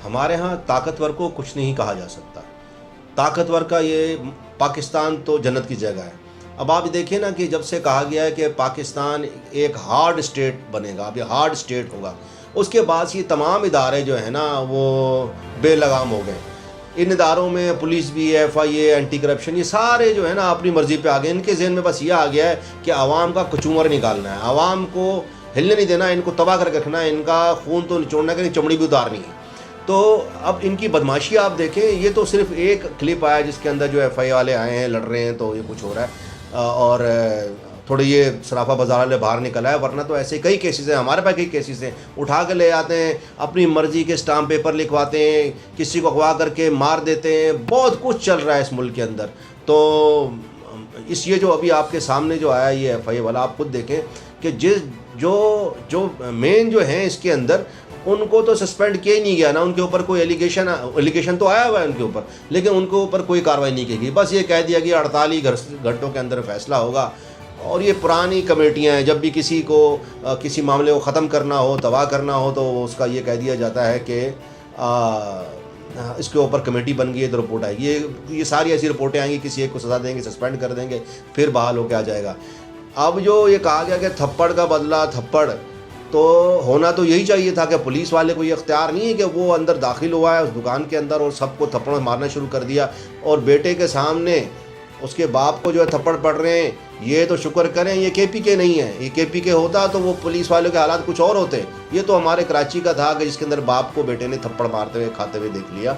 ہمارے ہاں طاقتور کو کچھ نہیں کہا جا سکتا. طاقتور کا یہ پاکستان تو جنت کی جگہ ہے. اب آپ دیکھیں نا کہ جب سے کہا گیا ہے کہ پاکستان ایک ہارڈ اسٹیٹ بنے گا، اب یہ ہارڈ اسٹیٹ ہوگا، اس کے بعد یہ تمام ادارے جو ہیں نا وہ بے لگام ہو گئے. ان اداروں میں پولیس بھی ہے، ایف آئی اے، اینٹی کرپشن، یہ سارے جو ہے نا اپنی مرضی پہ آ گئے. ان کے ذہن میں بس یہ آ گیا ہے کہ عوام کا کچومر نکالنا ہے، عوام کو ہلنے نہیں دینا، ان کو تباہ کر کے رکھنا ہے، ان کا خون تو نچوڑنا ہے کہ چمڑی بھی اتارنی ہے. تو اب ان کی بدماشی آپ دیکھیں. یہ تو صرف ایک کلپ آیا جس کے اندر جو ایف آئی والے آئے ہیں، لڑ رہے ہیں، تو یہ کچھ ہو رہا ہے اور تھوڑے یہ سرافہ بازار والے باہر نکل آئے، ورنہ تو ایسے کئی کیسز ہیں ہمارے پاس، کئی کیسز ہیں. اٹھا کے لے آتے ہیں، اپنی مرضی کے اسٹامپ پیپر لکھواتے ہیں، کسی کو اغوا کر کے مار دیتے ہیں. بہت کچھ چل رہا ہے اس ملک کے اندر. تو یہ جو ابھی آپ کے سامنے جو آیا یہ ایف آئی والا، آپ خود دیکھیں کہ جو مین جو ہیں اس کے اندر، ان کو تو سسپینڈ کیا ہی نہیں گیا نا. ان کے اوپر کوئی ایلیگیشن تو آیا ہوا ہے ان کے اوپر، لیکن ان کے اوپر کوئی کارروائی نہیں کی گئی. بس یہ کہہ دیا کہ 48 گھنٹوں کے اندر فیصلہ ہوگا. اور یہ پرانی کمیٹیاں ہیں، جب بھی کسی کو کسی معاملے کو ختم کرنا ہو، تباہ کرنا ہو، تو اس کا یہ کہہ دیا جاتا ہے کہ اس کے اوپر کمیٹی بن گئی ہے تو رپورٹ آئے گی. یہ ساری ایسی رپورٹیں آئیں گی، کسی ایک کو سزا دیں گے، سسپینڈ کر دیں گے، پھر بحال ہو کے آ جائے گا. اب جو یہ کہا گیا کہ تھپڑ کا بدلہ تھپڑ، تو ہونا تو یہی چاہیے تھا کہ پولیس والے کو یہ اختیار نہیں ہے کہ وہ اندر داخل ہوا ہے اس دکان کے اندر اور سب کو تھپڑ مارنا شروع کر دیا، اور بیٹے کے سامنے اس کے باپ کو جو ہے تھپڑ پڑ رہے ہیں. یہ تو شکر کریں یہ کے پی کے نہیں ہے. یہ کے پی کے ہوتا تو وہ پولیس والوں کے حالات کچھ اور ہوتے. یہ تو ہمارے کراچی کا تھا کہ جس کے اندر باپ کو بیٹے نے تھپڑ مارتے ہوئے کھاتے ہوئے دیکھ لیا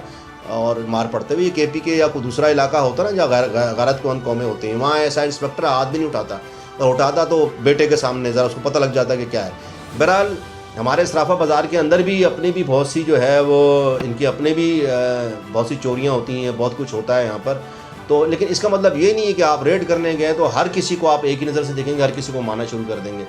اور مار پڑتے ہوئے. یہ کے پی کے یا کوئی دوسرا علاقہ ہوتا نا جہاں غارت کون قومیں ہوتے ہیں، وہاں ایسا انسپکٹر ہاتھ بھی نہیں اٹھاتا، اور اٹھاتا تو بیٹے کے سامنے ذرا اس کو پتہ لگ جاتا کہ کیا ہے. بہرحال ہمارے سرافہ بازار کے اندر بھی اپنی بھی بہت سی جو ہے وہ ان کی اپنے بھی بہت سی چوریاں ہوتی ہیں، بہت کچھ ہوتا ہے یہاں پر. تو لیکن اس کا مطلب یہ نہیں ہے کہ آپ ریڈ کرنے گئے تو ہر کسی کو آپ ایک ہی نظر سے دیکھیں گے، ہر کسی کو مارنا شروع کر دیں گے.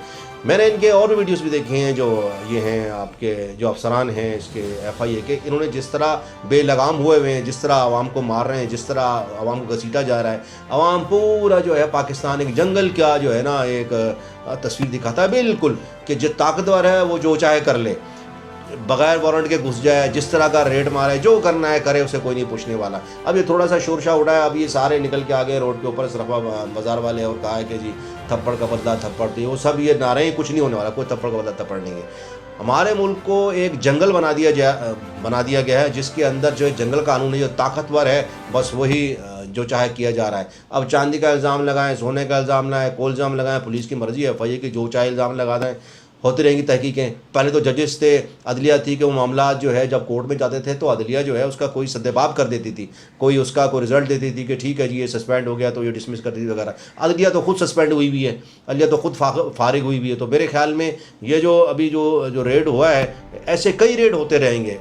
میں نے ان کے اور بھی ویڈیوز بھی دیکھے ہیں، جو یہ ہیں آپ کے جو افسران ہیں اس کے ایف آئی اے کے، انہوں نے جس طرح بے لگام ہوئے ہیں، جس طرح عوام کو مار رہے ہیں، جس طرح عوام کو گھسیٹا جا رہا ہے. عوام پورا جو ہے پاکستان ایک جنگل کا جو ہے نا ایک تصویر دکھاتا ہے بالکل، کہ جو طاقتور ہے وہ جو چاہے کر لے، بغیر وارنٹ کے گھس جائے، جس طرح کا ریٹ مارے، جو کرنا ہے کرے، اسے کوئی نہیں پوچھنے والا. اب یہ تھوڑا سا شورشا اڑا ہے، اب یہ سارے نکل کے آگے روڈ کے اوپر سرافہ بازار والے، اور کہا ہے کہ جی تھپڑ کا بدلہ تھپڑ. تو وہ سب یہ نعرے ہیں، کچھ نہیں ہونے والا، کوئی تھپڑ کا بدلہ تھپڑ نہیں ہے. ہمارے ملک کو ایک جنگل بنا دیا گیا ہے، جس کے اندر جو جنگل قانون ہے، جو طاقتور ہے بس وہی جو چاہے کیا جا رہا ہے. اب چاندی کا الزام لگائیں، سونے کا الزام لگائیں، کوئی الزام لگائیں، پولیس کی مرضی ہے، ایف آئی اے کی جو چاہے الزام لگا دیں، ہوتی رہیں گی تحقیقیں. پہلے تو ججز تھے، عدلیہ تھی کہ وہ معاملات جو ہے جب کورٹ میں جاتے تھے تو عدلیہ جو ہے اس کا کوئی سدباب کر دیتی تھی، کوئی اس کا کوئی رزلٹ دیتی تھی کہ ٹھیک ہے جی یہ سسپینڈ ہو گیا تو یہ ڈسمس کر دیتی وغیرہ. عدلیہ تو خود سسپینڈ ہوئی ہوئی ہے، عدلیہ تو خود فارغ ہوئی ہوئی ہے. تو میرے خیال میں یہ جو ابھی جو ریڈ ہوا ہے، ایسے کئی ریڈ ہوتے رہیں گے،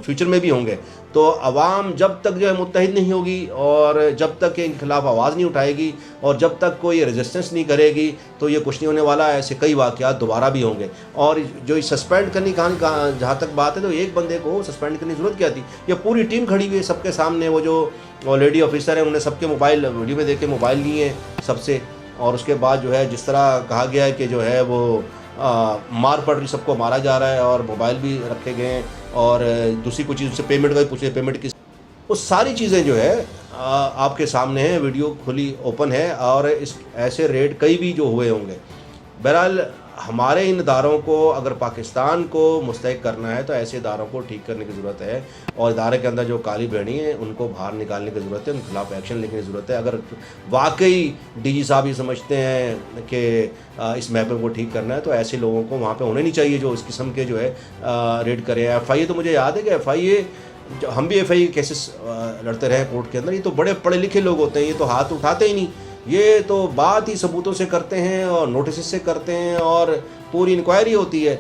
فیوچر میں بھی ہوں گے. تو عوام جب تک جو ہے متحد نہیں ہوگی، اور جب تک ان کے خلاف آواز نہیں اٹھائے گی، اور جب تک کوئی ریزسٹنس نہیں کرے گی، تو یہ کچھ نہیں ہونے والا. ایسے کئی واقعات دوبارہ بھی ہوں گے. اور جو سسپینڈ کرنے کا جہاں تک بات ہے، تو ایک بندے کو سسپینڈ کرنے کی ضرورت کیا تھی؟ یہ پوری ٹیم کھڑی ہوئی ہے سب کے سامنے. وہ جو لیڈی آفیسر ہیں انہوں نے سب کے موبائل ویڈیو میں دیکھے، موبائل لیے ہیں سب سے. اور اس کے بعد جو ہے جس طرح کہا گیا ہے کہ جو ہے وہ مار پڑ رہی، سب کو مارا جا رہا ہے، اور موبائل بھی رکھے گئے ہیں، اور دوسری کچھ چیز سے پیمنٹ کا بھی پوچھے، پیمنٹ کی، وہ ساری چیزیں جو ہے آپ کے سامنے ہیں، ویڈیو کھلی اوپن ہے. اور ایسے ریڈ کئی بھی جو ہوئے ہوں گے. بہرحال ہمارے ان اداروں کو اگر پاکستان کو مستحق کرنا ہے تو ایسے اداروں کو ٹھیک کرنے کی ضرورت ہے، اور ادارے کے اندر جو کالی بھیڑی ہیں ان کو باہر نکالنے کی ضرورت ہے، ان کے خلاف ایکشن لینے کی ضرورت ہے. اگر واقعی ڈی جی صاحب یہ سمجھتے ہیں کہ اس میپنگ کو ٹھیک کرنا ہے تو ایسے لوگوں کو وہاں پہ ہونے نہیں چاہیے جو اس قسم کے جو ہے ریڈ کریں. ایف آئی اے تو مجھے یاد ہے کہ ایف آئی اے، ہم بھی ایف آئی اے کیسز لڑتے رہے کورٹ کے اندر، یہ تو بڑے پڑھے لکھے لوگ ہوتے ہیں، یہ تو ہاتھ اٹھاتے ہی نہیں. یہ تو بات ہی ثبوتوں سے کرتے ہیں اور نوٹسز سے کرتے ہیں، اور پوری انکوائری ہوتی ہے.